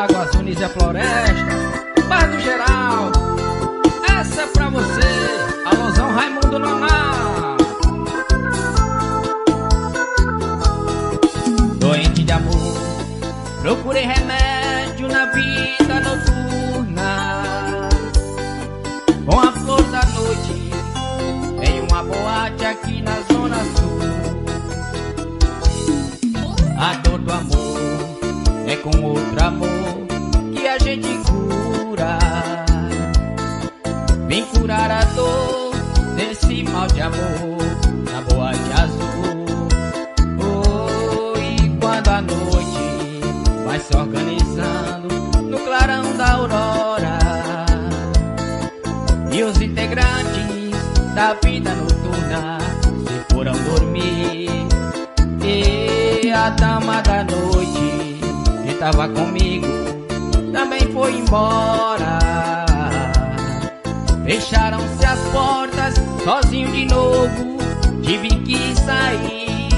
Lagoa Zunis e a Floresta, Bar do Geral. Essa é pra você, alôzão Raimundo Noná. Doente de amor, procurei remédio na vida noturna. Com a flor da noite, em uma boate aqui na Zona Sul. A dor do amor é com outro amor que a gente cura. Vem curar a dor desse mal de amor na boate azul. Oh, e quando a noite vai se organizando no clarão da aurora, e os integrantes da vida noturna se foram dormir, e a dama da noite que tava comigo também foi embora. Fecharam-se as portas, sozinho de novo tive que sair.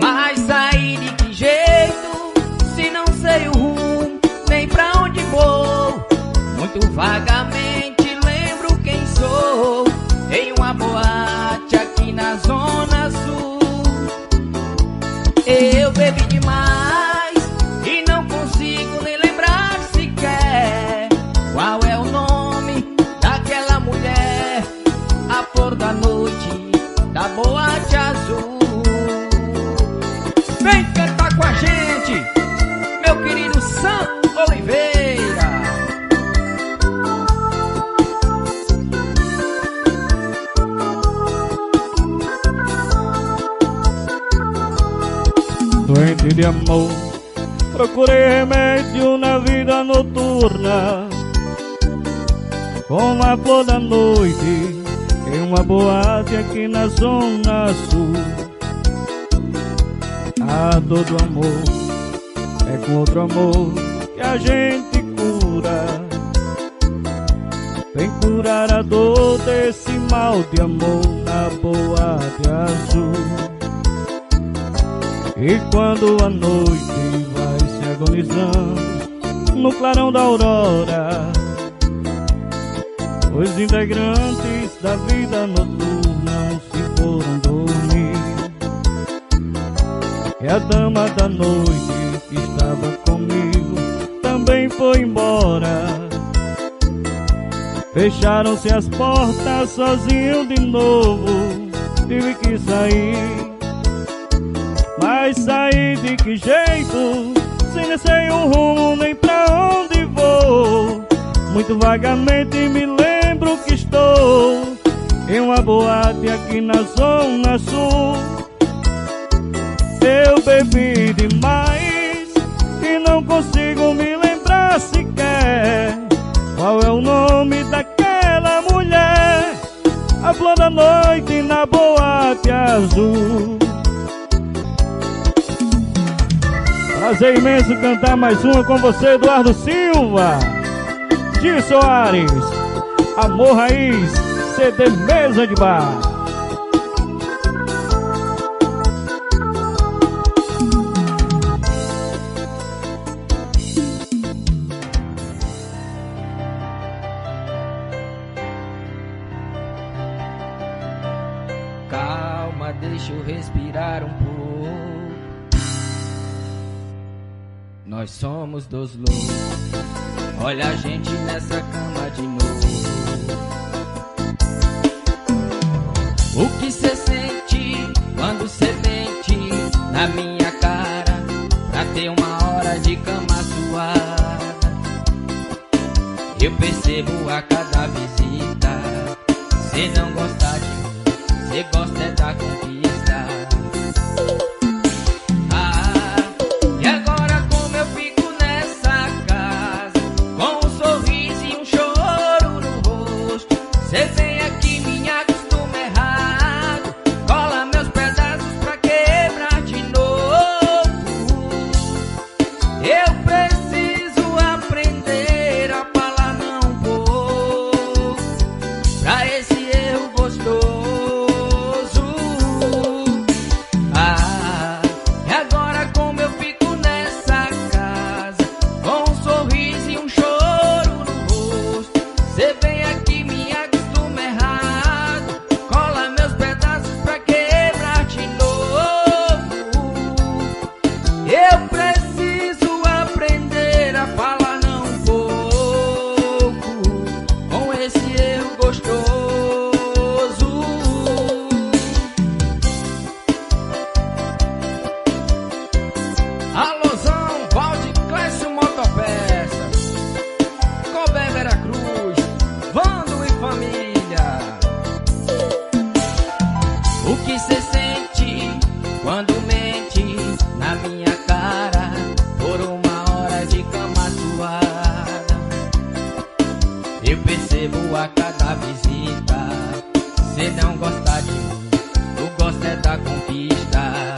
Mas sair de que jeito, se não sei o rumo, nem pra onde vou? Muito vagamente lembro quem sou, em uma boate aqui na Zona Sul. Eu bebi demais e não consigo nem lembrar sequer qual é o nome daquela mulher, a flor da noite da boate azul. Vem cantar com a gente, meu querido Sam Oliveira. Doente de amor, procurei remédio na vida noturna. Com a flor da noite, em uma boate aqui na Zona Sul. A dor do amor é com outro amor que a gente cura. Vem curar a dor desse mal de amor na boate azul. E quando a noite vai se agonizando no clarão da aurora, os integrantes da vida noturna se foram dormir, e a dama da noite que estava comigo também foi embora. Fecharam-se as portas, sozinho de novo tive que sair. Mas sair de que jeito, sem nem sei o rumo, nem pra onde vou? Muito vagamente me lembro que estou em uma boate aqui na Zona Sul. Eu bebi demais e não consigo me lembrar sequer qual é o nome daquela mulher, a flor da noite na boate azul. Prazer imenso cantar mais uma com você, Eduardo Silva. Gil Soares, Amor Raiz, CD Mesa de Bar. Calma, deixa eu respirar um pouco. Nós somos dois loucos, olha a gente nessa cama de novo. O que cê sente quando cê mente na minha cara, pra ter uma hora de cama suada? Eu percebo a cada visita, cê não gosta de mim, cê gosta é da conquista. Pra esse erro gostoso O que cê sente quando mente na minha cara por uma hora de cama suada? Eu percebo a cada visita, cê não gosta de mim, tu gosta é da conquista.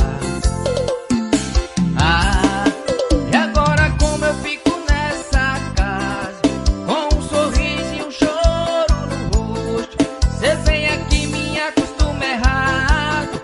Ah, e agora como eu fico nessa casa, com um sorriso e um choro no rosto? Cê vem aqui, me acostuma errado,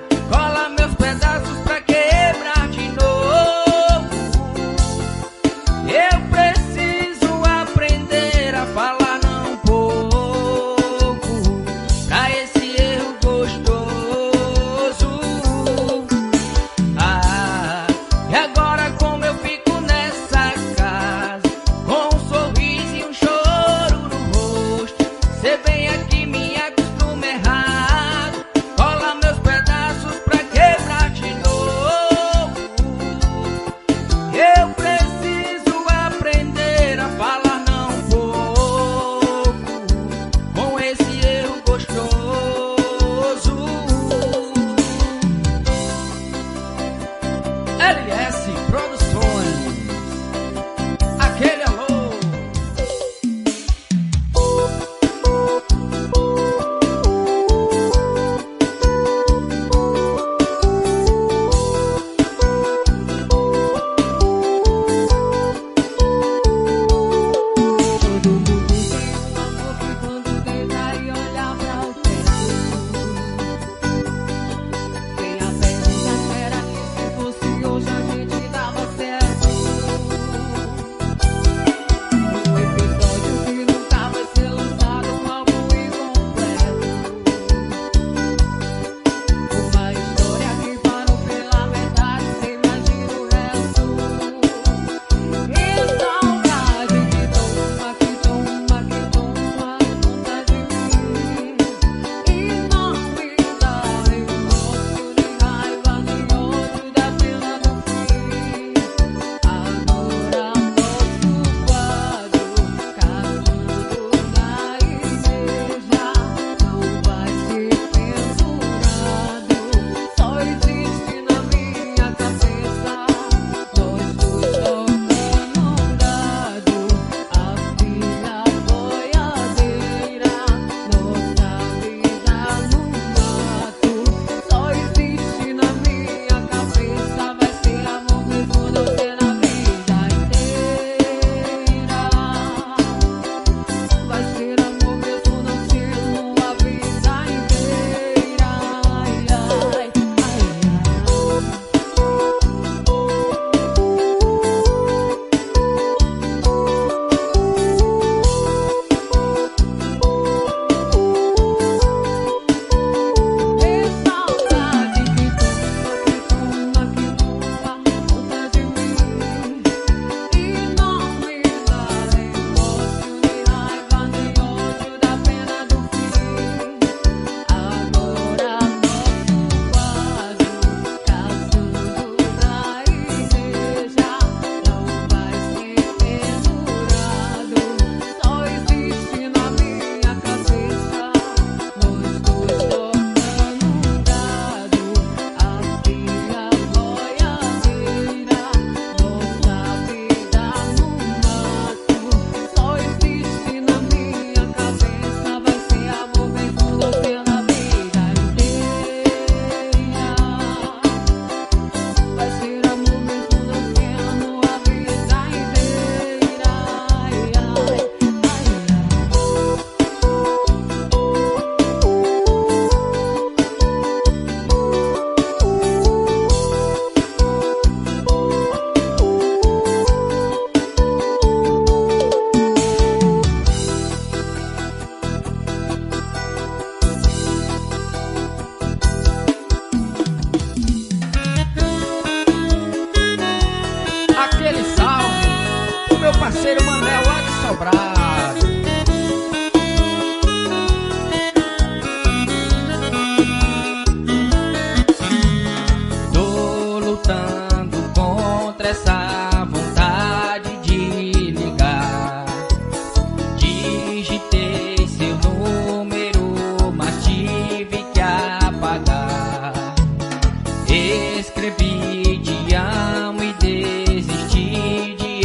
escrevi te amo e desisti de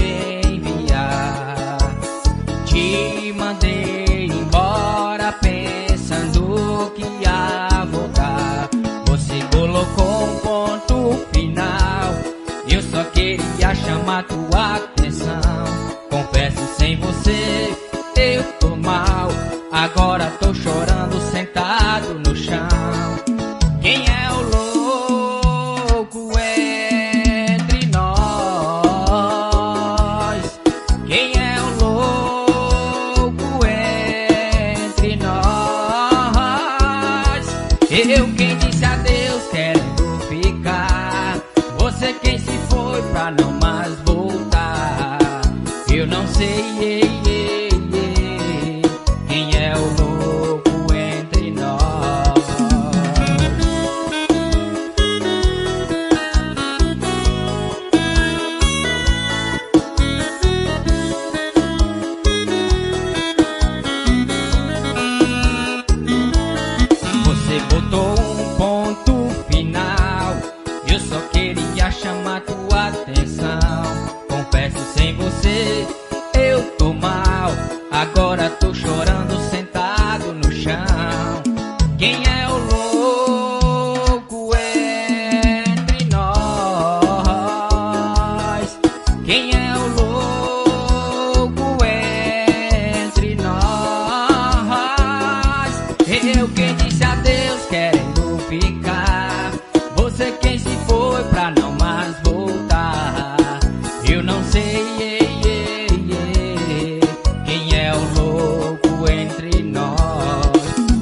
enviar. Te mandei embora pensando que ia voltar. Você colocou um ponto final, eu só queria chamar tua atenção. Confesso, sem você eu tô mal, agora tô chorando sentado no chão. Quem é o louco entre nós? Quem é o louco entre nós? Eu quem disse adeus querendo ficar, você quem se foi pra não mais voltar. Eu não sei quem é o louco entre nós. Você botou um ponto final, eu só queria chamar tua atenção. Confesso, sem você eu tô mal, agora tô chorando sentado no chão. Quem é o louco entre nós? Quem é o louco entre nós? Eu quem disse adeus querendo ficar, você quem se foi pra não mais voltar. Eu não sei quem é o louco entre nós.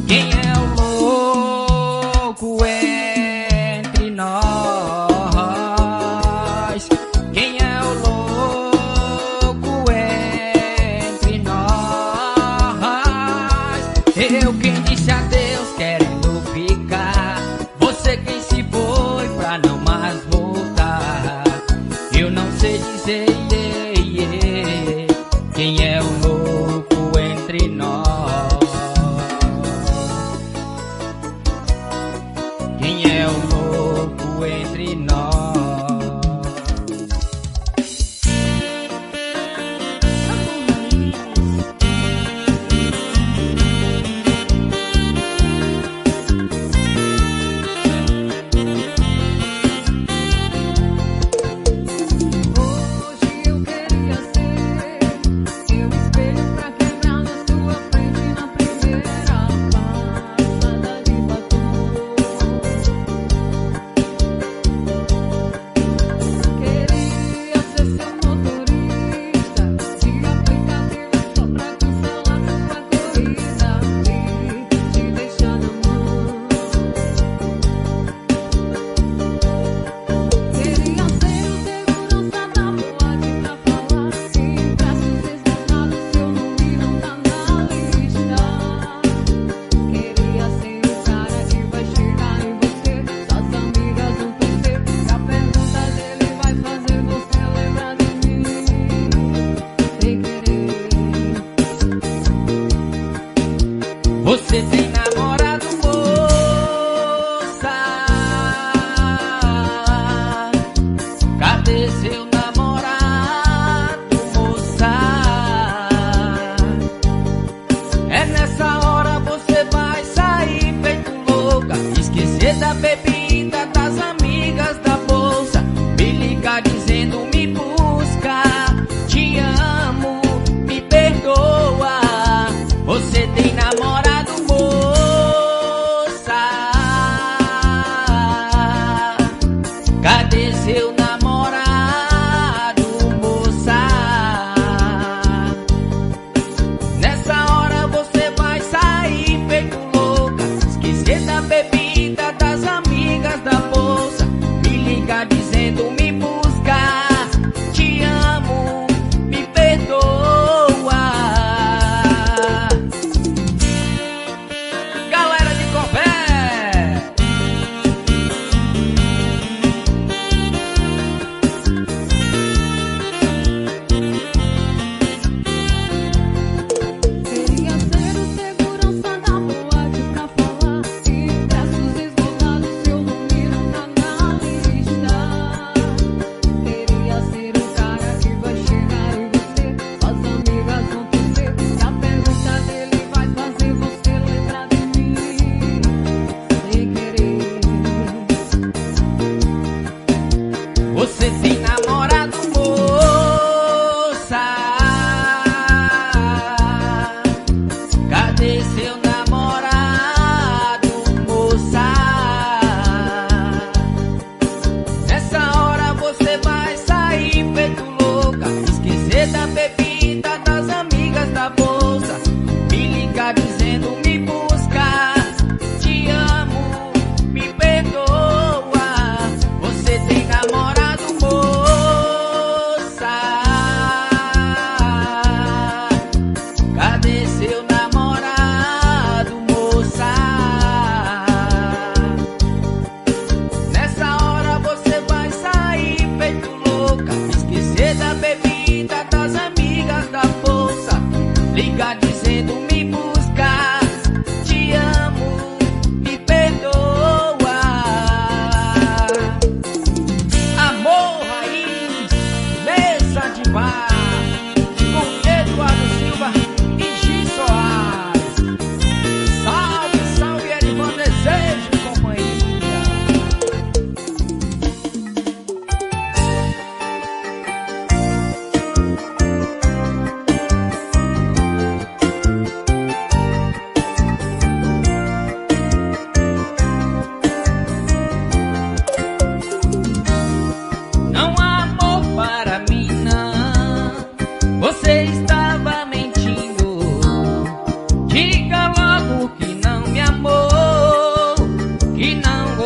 Quem é o louco entre nós? Quem é o louco entre nós? Eu quem disse adeus querendo ficar, você quem se foi pra não mais voltar. Eu não sei dizer quem é o louco entre nós. Quem é o louco entre nós? Você tem namorado, moça? Cadê seu namorado, moça? É nessa hora você vai sair feito louca, esquecer da bebida, das amigas, da bolsa, me ligar dizendo me busca, te amo, me perdoa. Você tem namorado, moça? Cadê seu namorado, moça? Nessa hora você vai sair feito louca, esquecer da bebida, das amigas,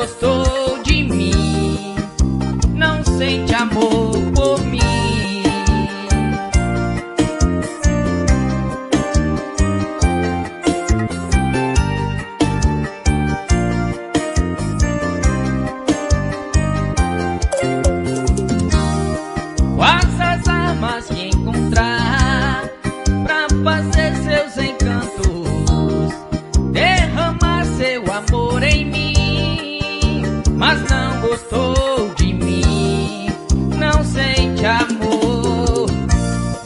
gostou de mim, não sente amor por mim. Quais as armas que encontrar pra fazer seus encantos, derramar seu amor em mim, mas não gostou de mim, não sente amor.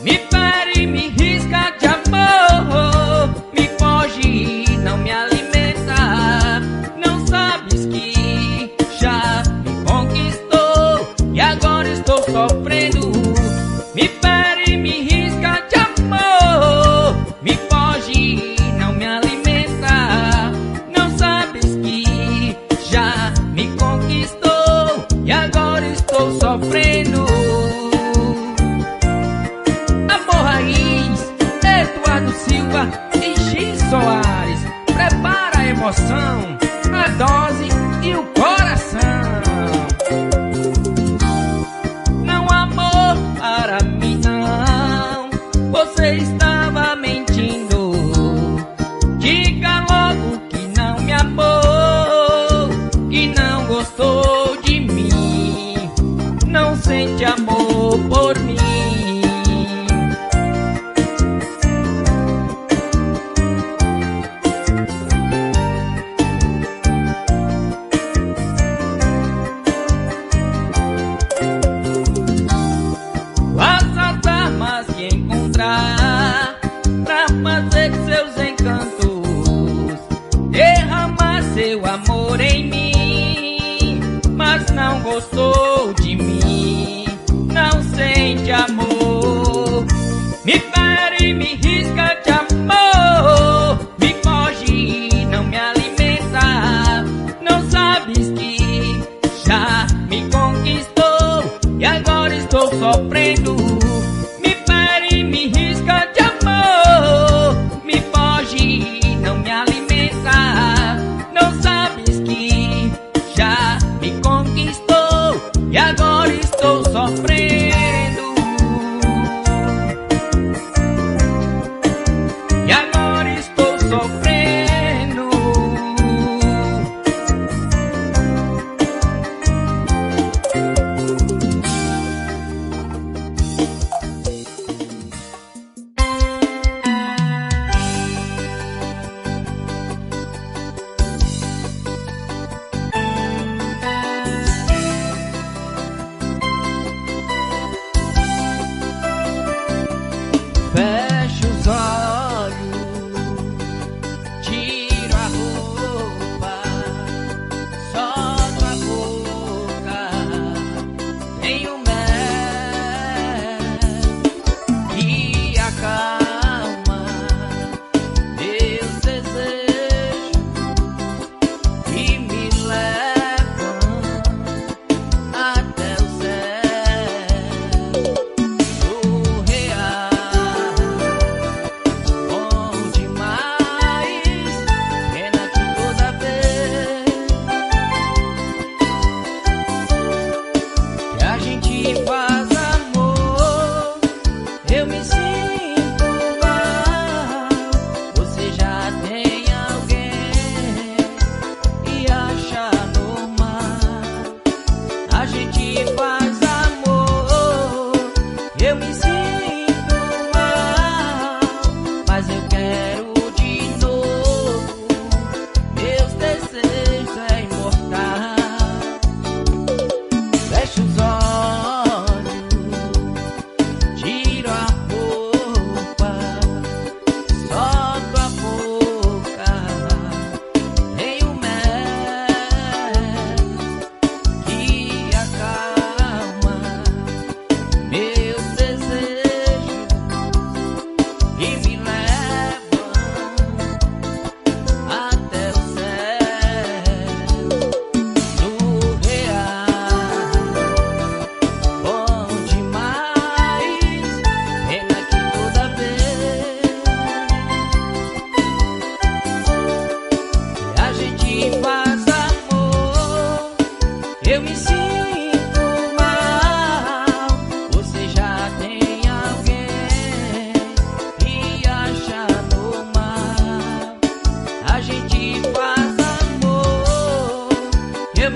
Me fere, me risca de amor, me foge e não me alimenta. Não sabes que já me conquistou e agora estou sofrendo. Me fere, me risca de amor, me foge e não me alimenta. Não sabes que já me conquistou e agora estou sofrendo. Amor Raiz, Eduardo Silva e X Soares. Prepara a emoção, a dose e o coração. Não, amor, para mim não, você estava mentindo. Diga logo que não me amou, que não gostou de mim, não sente amor por mim. Quais as armas que encontrar pra fazer seus encantos, derramar seu amor em mim, mas não gostou de mim, não sente amor. Me fere, me risca de amor, me foge e não me alimenta. Não sabes que já me conquistou e agora estou sofrendo. Me fere, me risca de amor, me foge e não me alimenta. Não sabes que já me conquistou e agora estou sofrendo. E agora estou sofrendo.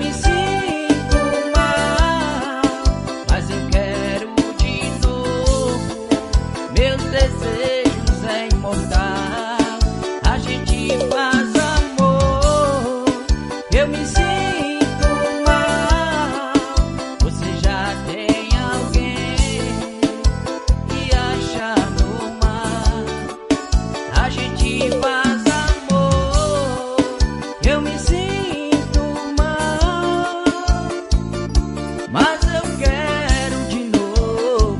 me sinto mal, mas eu quero de novo. Meus desejos é imortal, a gente faz amor. Eu me sinto mal, você já tem alguém que acha normal. A gente faz amor. Eu me sinto mal, mas eu quero de novo.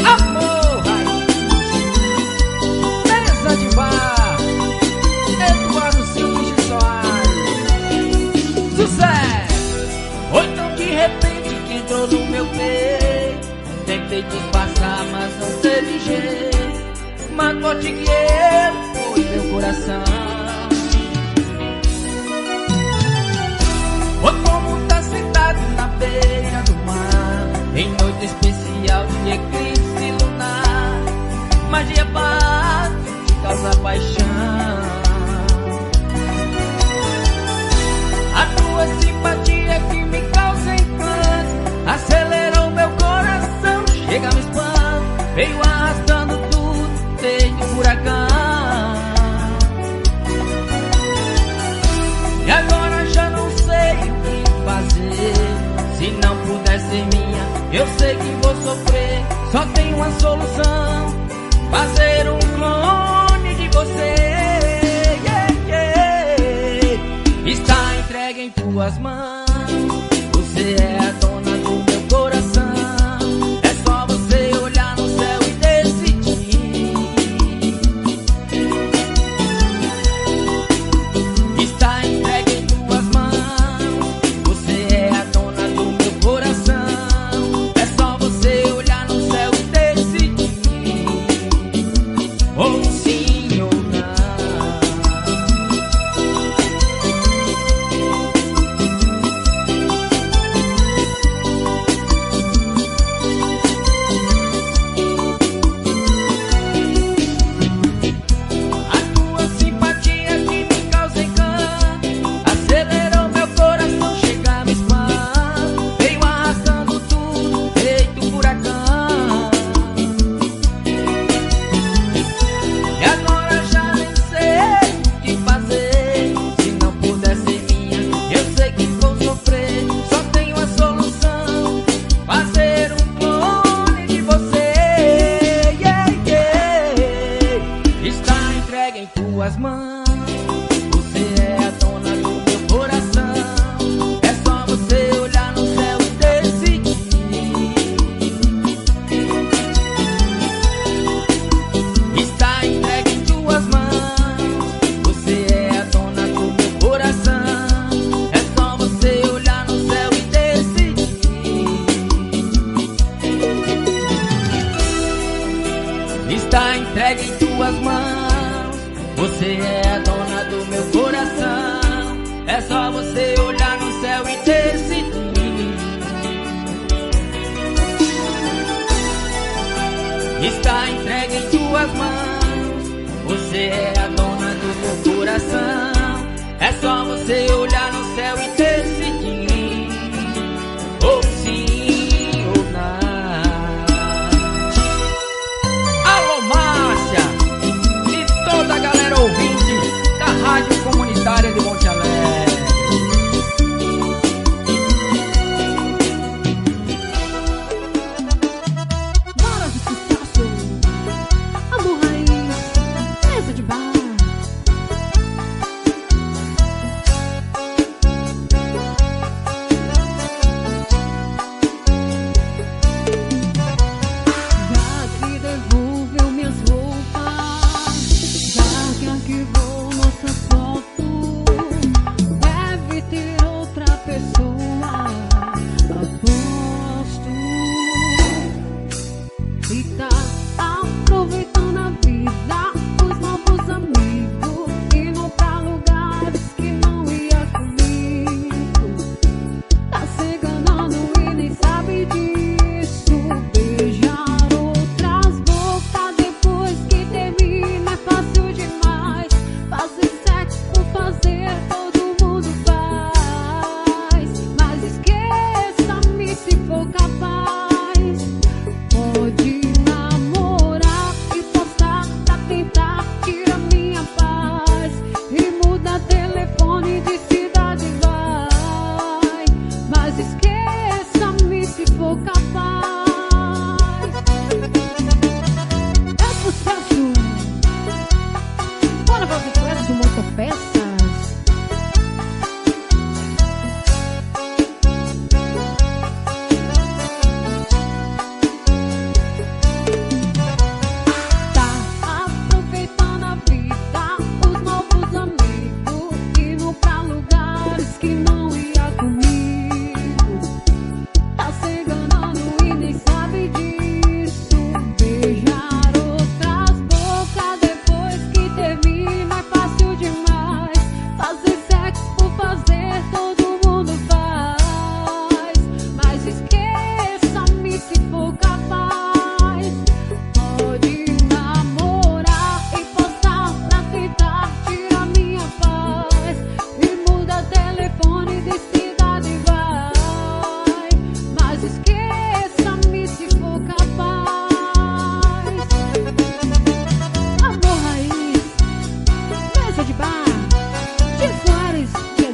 Amor, mesa de bar, Eduardo Silva de Soares. Sucesso! Foi tão de repente que entrou no meu peito. Tentei disfarçar, mas não teve jeito. Magote que eu foi meu coração. Foi como tá sentado na beira do mar, em noite especial de eclipse lunar. Magia bate que causa paixão. A tua simpatia que me causa encanto acelerou meu coração, chega no espanto, veio arrastando tudo, feito furacão. E agora já não sei o que fazer. Se não puder ser minha, eu sei que vou sofrer. Só tem uma solução: fazer um clone de você. Está entregue em tuas mãos. Você é a dona do meu coração. É só você olhar no céu e decidir. Está entregue em tuas mãos. Você é a dona do meu coração. É só você olhar no céu e decidir. Ou sim ou não.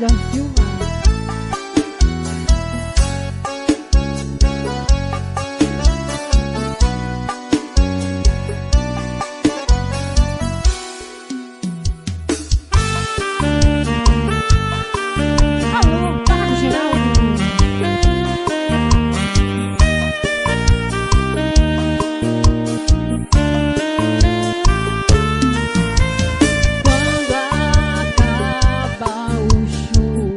melhor filmar. Alô, Pago Geraldo. Quando acaba o show,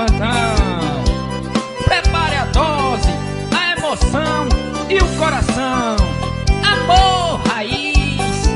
plantão. Prepare a dose, a emoção e o coração. Amor raiz.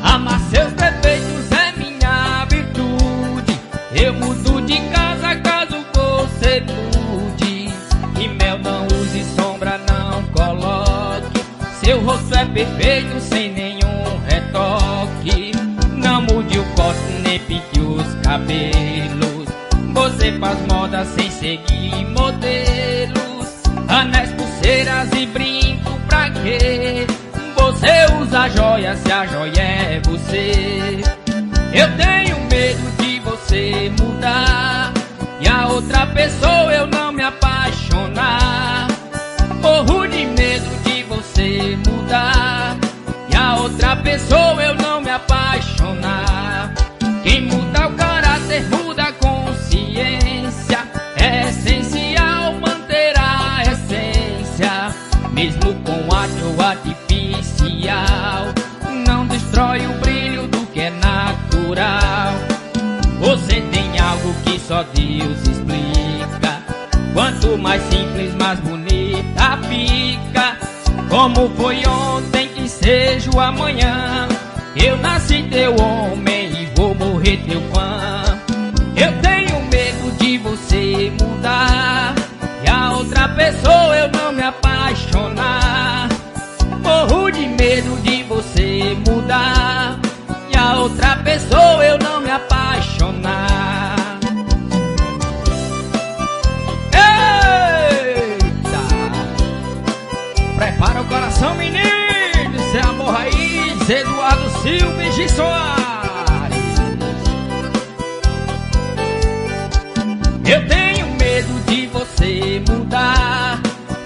Amar seus defeitos é minha virtude. Eu mudo de casa caso você mude. E mel não use, sombra não coloque. Seu rosto é perfeito sem nenhum retoque. Não mude o corte nem pinte os cabelos. Você faz moda sem seguir modelos. Anéis, pulseiras e brinco pra quê? Você usa joia se a joia é você. Eu tenho medo de você mudar e a outra pessoa eu não me apaixonar. Morro de medo de você mudar e a outra pessoa eu não me apaixonar. Quem muda o caráter muda a consciência. É essencial manter a essência, mesmo com arte ou artificial. Não destrói o brilho do que é natural. Você tem algo que só Deus explica. Quanto mais simples, mais bonita fica. Como foi ontem, que seja o amanhã. Eu nasci teu homem e vou morrer teu fã. Eu tenho medo de você mudar e a outra pessoa eu não me apaixonar. Morro de medo de você mudar e a outra pessoa eu não me apaixonar. Eita! Prepara o coração, menino. Isso é amor raiz. Eduardo Silva e Gi Soares. Eu tenho medo de você mudar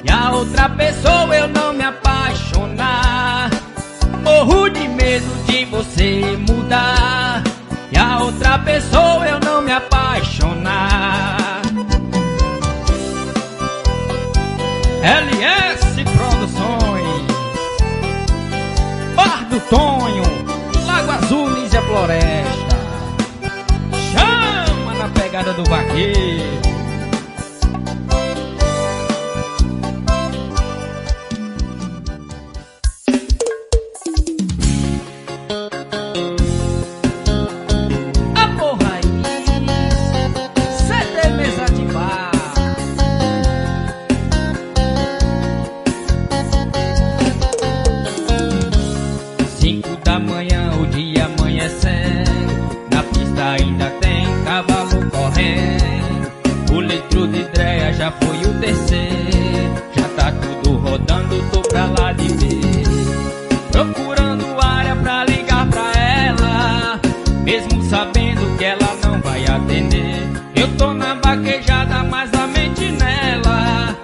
e a outra pessoa eu não me apaixonar. Morro de medo de você mudar e a outra pessoa eu não me apaixonar. LS Produções, Bar do Tonho, Lago Azul, Nízia Floresta. Chama na pegada do vaqueiro. Amor raiz, CD mesa de bar. 5 da manhã, o dia amanhecendo. Na pista ainda tem cavalo correndo. O litro de dreia já foi o terceiro. Já tá tudo rodando, tô pra lá de ver. Procurando área pra ligar pra ela, mesmo sabendo que ela não vai atender. Eu tô na vaquejada, mas a mente nela.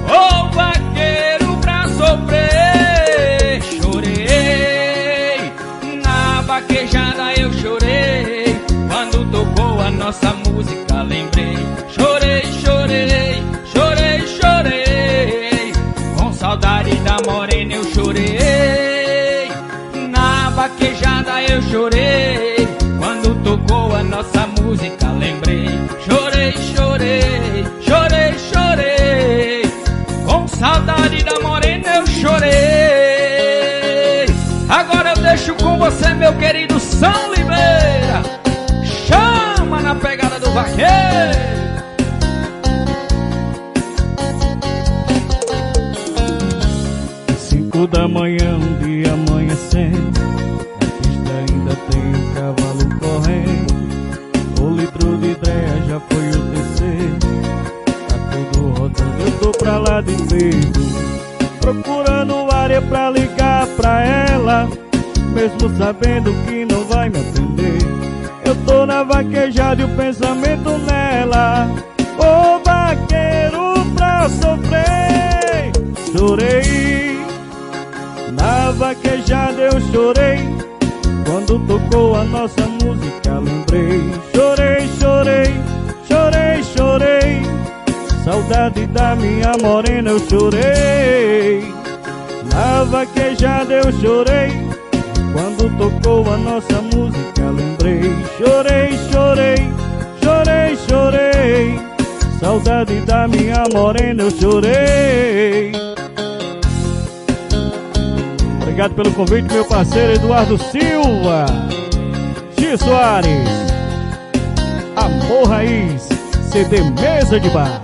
Ô vaqueiro pra sofrer. Chorei na vaquejada, eu chorei. Quando tocou a nossa música, lembrei. Chorei, chorei, chorei, chorei. Com saudade da morena eu chorei. Na vaquejada eu chorei. Quando tocou a nossa música, lembrei. Chorei, chorei, chorei, chorei. Com saudade da morena eu chorei. Agora eu deixo com você, meu querido São Limeira. Chama na pegada do vaqueiro. 5 da manhã, um dia amanhecendo. Na pista ainda tem um cavalo correndo. O litro de dreia já foi o terceiro. Tá tudo rodando, eu tô pra lá de medo. Procurando área pra ligar pra ela, mesmo sabendo que não vai me atender. Eu tô na vaquejada e o pensamento nela. Ô vaqueiro pra sofrer. Chorei na vaquejada, eu chorei. Quando tocou a nossa música, lembrei. Chorei, chorei, chorei, chorei. Saudade da minha morena eu chorei. Na vaquejada eu chorei. Quando tocou a nossa música lembrei. Chorei, chorei, chorei, chorei. Saudade da minha morena eu chorei. Obrigado pelo convite, meu parceiro Eduardo Silva. X Soares, Amor Raiz, CD Mesa de Bar.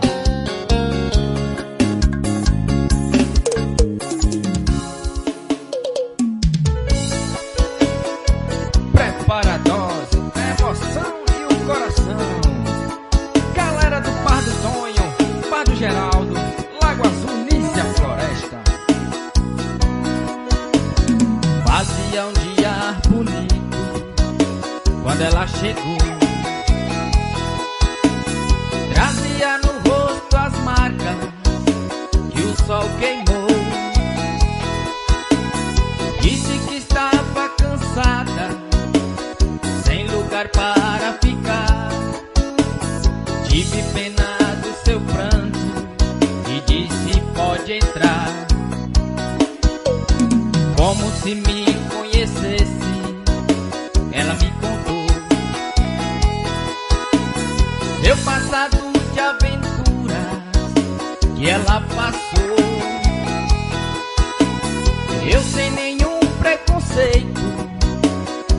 Prepara a dose, emoção e o coração. Galera do Pardo Tonho, Pardo Geraldo, Lago Azul, Nícia Floresta. Fazia um dia bonito quando ela chegou. Trazia no rosto as marcas que o sol queimou. Disse que estava cansada, sem lugar para ficar. Tive pena do seu pranto e disse pode entrar. Como se me conhecesse, ela me contou seu passado de aventuras que ela passou. Eu sem nenhum preconceito,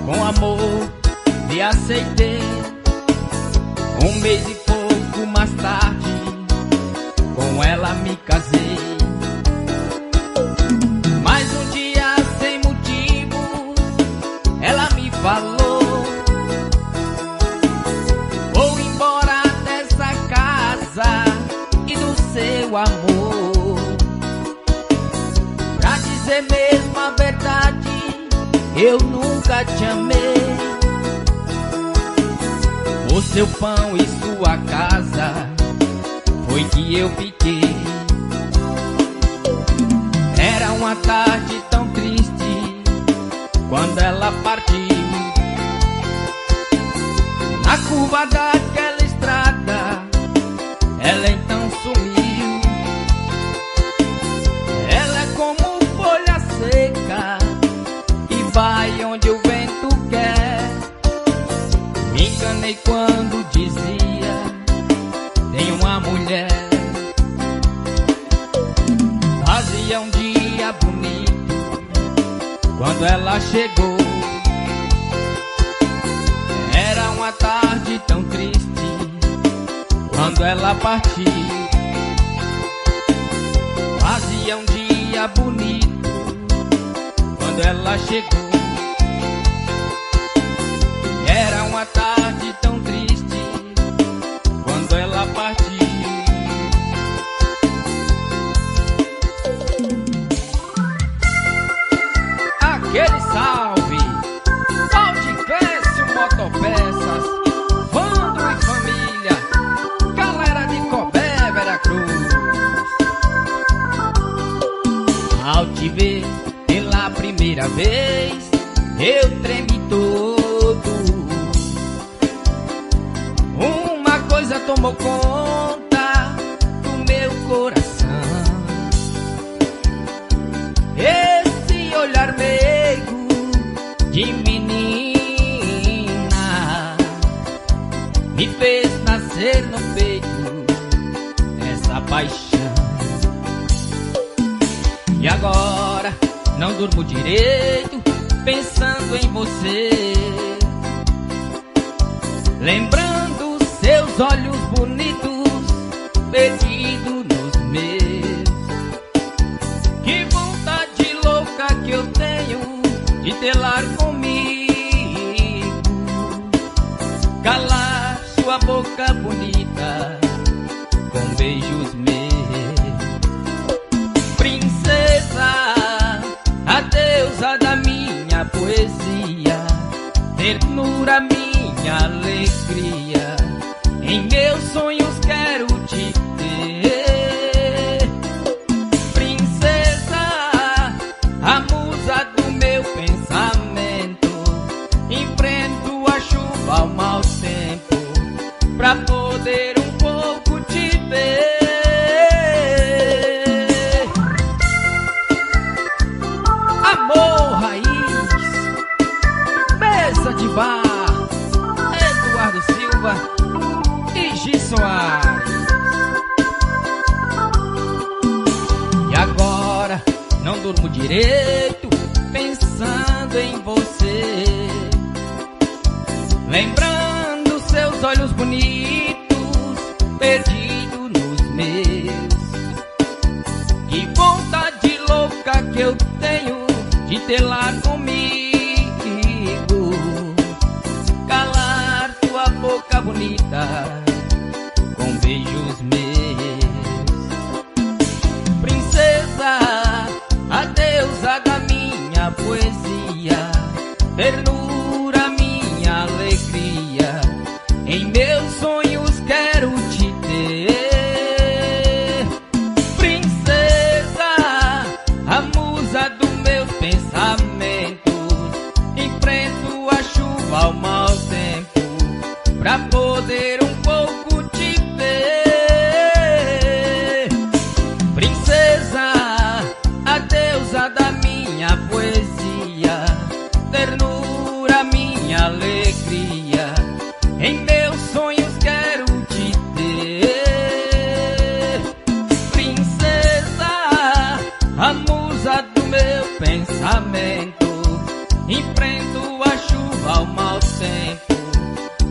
com amor me aceitei. Um mês e pouco mais tarde, com ela me casei. Mas um dia sem motivo, ela me falou: vou embora dessa casa e do seu amor. Pra dizer mesmo a verdade, eu nunca te amei. O seu pão e sua casa foi que eu fiquei. Era uma tarde tão triste quando ela partiu. Na curva daquela estrada, ela então sumiu. Ela é como folha seca e vai onde o vento quer. Me enganei quando dizia tem uma mulher. Fazia um dia bonito quando ela chegou. Era uma tarde tão triste quando ela partiu. Fazia um dia bonito quando ela chegou. Era uma tarde tão triste quando ela partiu. Aquele salve, Valde Clécio Motopeças, Vandro e família, galera de Cobé, Veracruz. Ao te ver pela primeira vez, eu tremi todo. Uma coisa tomou conta do meu coração. Esse olhar meigo de menina me fez nascer no peito essa paixão. E agora não durmo direito pensando em você, lembrando seus olhos bonitos perdidos nos meus. Que vontade louca que eu tenho de telar comigo, calar sua boca bonita com beijos meus. Princesa, a deusa da minha poesia, ternura minha alegria, em meus sonhos quero te ter. Princesa, a musa do meu pensamento, enfrento a chuva ao mau tempo, pra poder um pouco te ver. Amor Raiz, durmo direito pensando em você, lembrando seus olhos bonitos, perdido nos meus. Que vontade louca que eu tenho de ter lá comigo, calar tua boca bonita com beijos meus. Princesa, a deusa da minha poesia, ternura, minha alegria, em meus sonhos quero te ter. Princesa, a musa dos meus pensamentos, enfrento a chuva ao mau tempo pra poder um pouco te ver. Princesa, a deusa da minha poesia, ternura, minha alegria, em meus sonhos quero te ter. Princesa, a musa do meu pensamento, enfrento a chuva ao mau tempo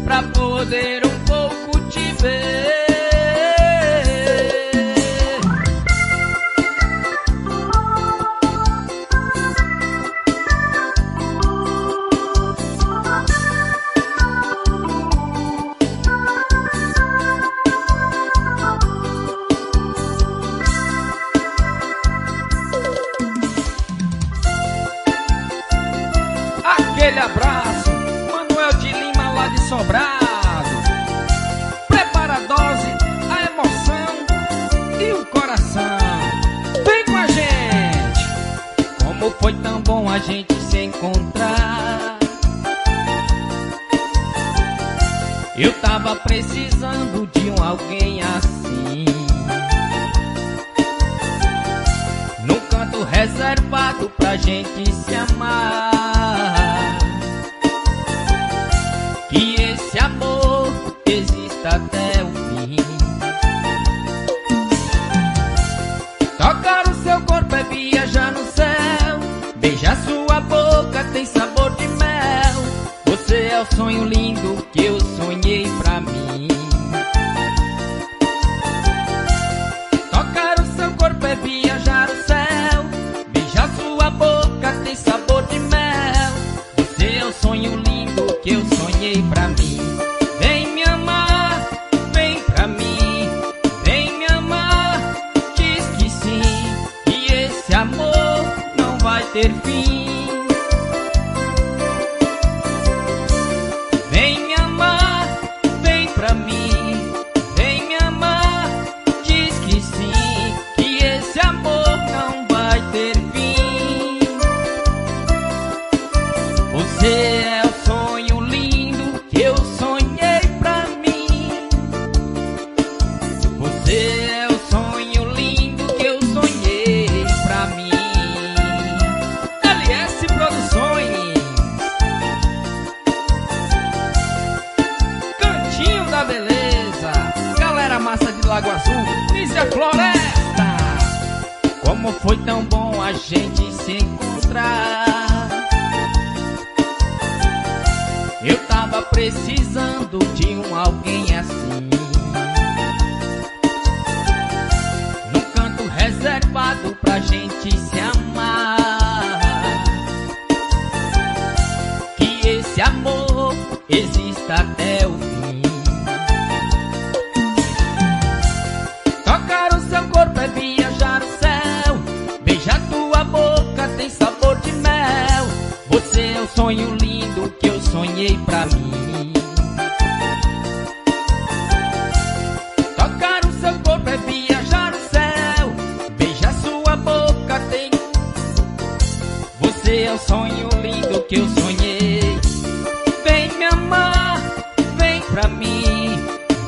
pra poder um pouco te ver. Aquele abraço, Manuel de Lima lá de Sobrado. Prepara a dose, a emoção e o coração. Vem com a gente. Como foi tão bom a gente se encontrar. Eu tava precisando de um alguém assim, num canto reservado pra gente se amar. Que esse amor exista até o fim. Tocar o seu corpo é viajar no céu, beijar sua boca tem sabor de mel. Você é o sonho lindo que eu sonhei pra mim. Tocar o seu corpo é viajar no céu, beijar sua boca tem sabor de mel. Você é o sonho lindo que eu sonhei pra mim. Vem me amar, vem pra mim, vem me amar, diz que sim, e esse amor não vai ter fim. Vem me amar, vem pra mim, vem me amar, diz que sim, que esse amor não vai ter fim. Você é o sonho lindo que eu sonhei pra mim. Você é o sonho lindo que eu sonhei pra mim. LS Produções, Cantinho da Beleza, galera massa de Lago Azul, Nícia Floresta. Como foi tão bom a gente se encontrar. Eu tava precisando de um alguém assim, num canto reservado pra gente se amar. Que esse amor exista até o fim. Tocar o seu corpo é viajar no céu, beijar tua boca tem sabor de mel. Você é o sonho lindo que eu sonhei pra mim. Tocar o seu corpo é viajar no céu, beijar sua boca tem. Você é o sonho lindo que eu sonhei. Vem me amar, vem pra mim,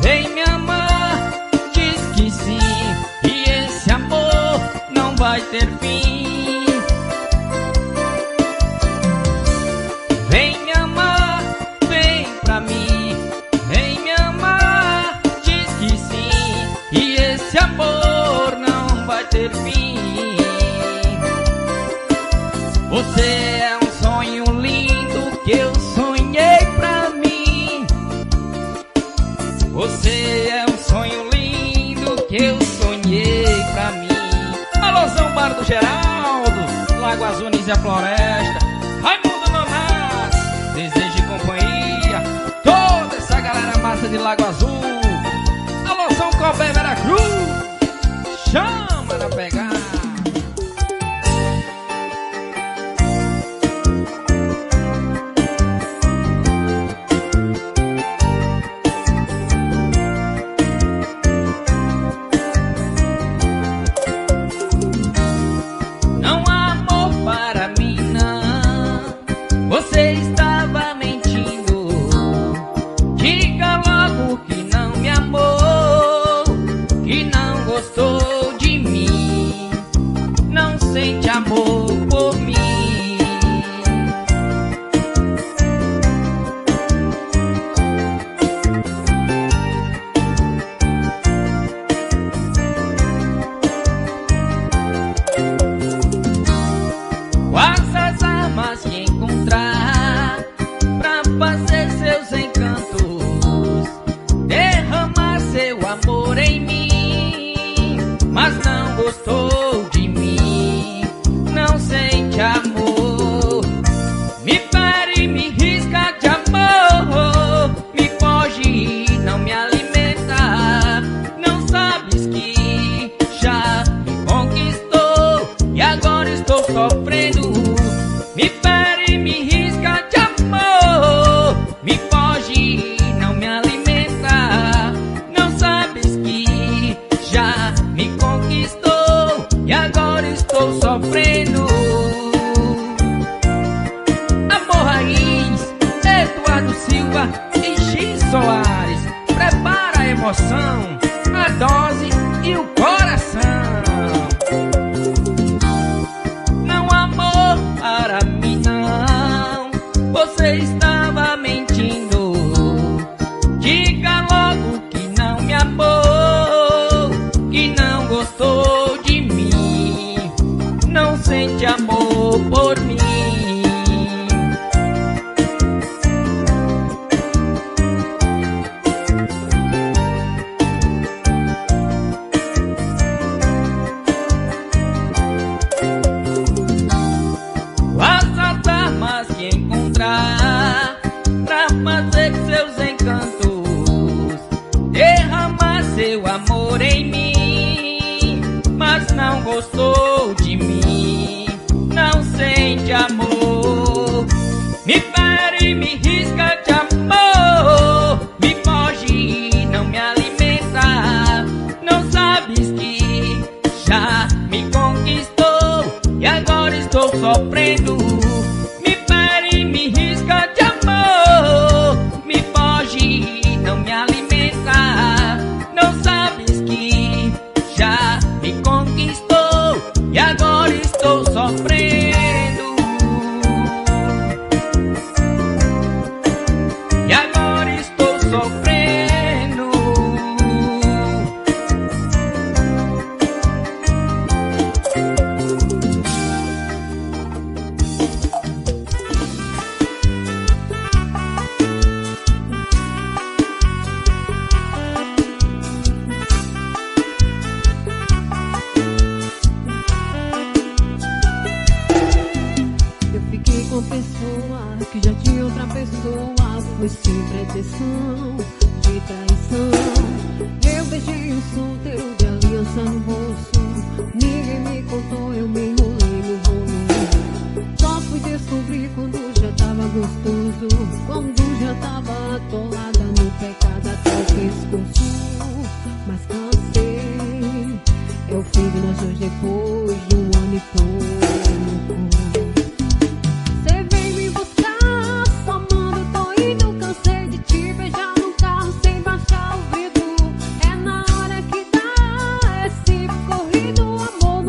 vem me amar, diz que sim, e esse amor não vai ter fim. Vem me amar, vem pra mim, vem me amar, diz que sim, e esse amor não vai ter fim. Eduardo Geraldo, Lago Azul, Nízia Floresta, Raimundo Nonato, Desejo e Companhia, toda essa galera massa de Lago Azul. Alô, São Cobé, Veracruz, chama na pegada. A dose e o coração. Não, amor, para mim não. Você estava mentindo. Diga logo que não me amou, que não gostou de mim, não sente amor por mim. Pra fazer seus encantos, derramar seu amor em mim, mas não gostou de mim, não sente amor. Me fere, me risca de amor, me foge, não me alimenta. Não sabes que já me conquistou e agora estou sofrendo. Não me alimenta, não sabes que já me conquistou e agora estou sofrendo. E agora estou sofrendo. Com pessoa que já tinha outra pessoa, foi sem pretensão de traição. Eu beijei um solteiro de aliança no bolso, ninguém me contou, eu me enrolei no rolo. Só fui descobrir quando já tava gostoso, quando já tava atolada no pecado até o pescoço. Mas cansei, eu fiz nós dois depois de 1 ano e pouco. Amor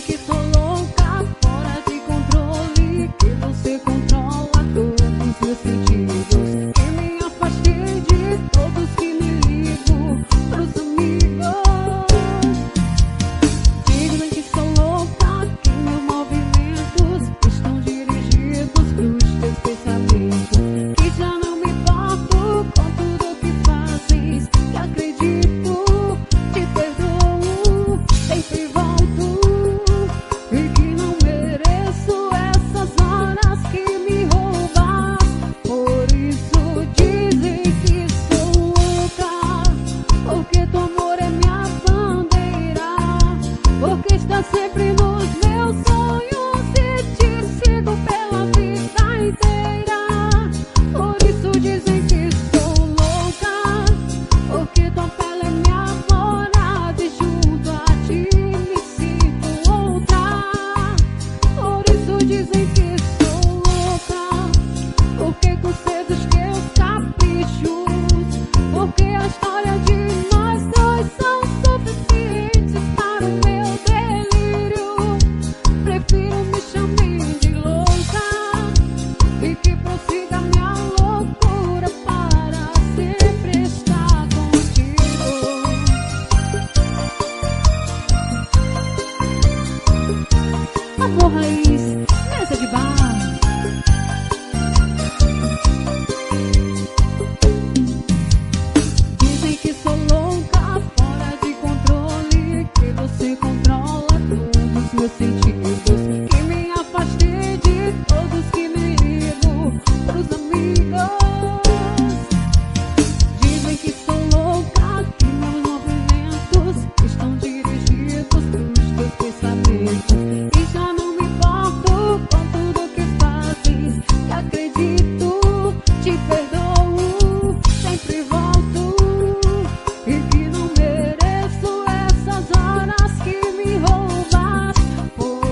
que sou louca, fora de controle, que você controla todos os meus sentidos. Que me afastei de todos que me ligo pros amigos. Dizem que sou louca, que meus movimentos estão dirigidos pros teus pensamentos. Que já não me importo com tudo que fazes, que acredito, te perdoo, sempre volto. E que não mereço essas horas que me roubas. Por isso dizem que sou louca, porque teu amor é minha bandeira, porque está sempre nos meus sonhos e te sigo pela vida inteira. Por isso dizem que sou louca, porque tua pele é minha morada e junto a ti me sinto outra. Por isso dizem que sou louca, porque concedo os teus caprichos, porque a história de nós dois são suficientes para o meu delírio. Prefiro me chamar de louca e que prossiga minha loucura para sempre estar contigo. Amor raiz, mesa de bar. Dizem que sou louca, fora de controle, que você controla todos os meus sentidos. Que me afastei de todos que me ligo pros amigos. Dizem que sou louca, que meus movimentos estão dirigidos pros teus pensamentos. E já não me importo com tudo que fazes, que acredito, te perdoo, sempre volto. E que não mereço essas horas que me roubas. Por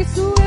isso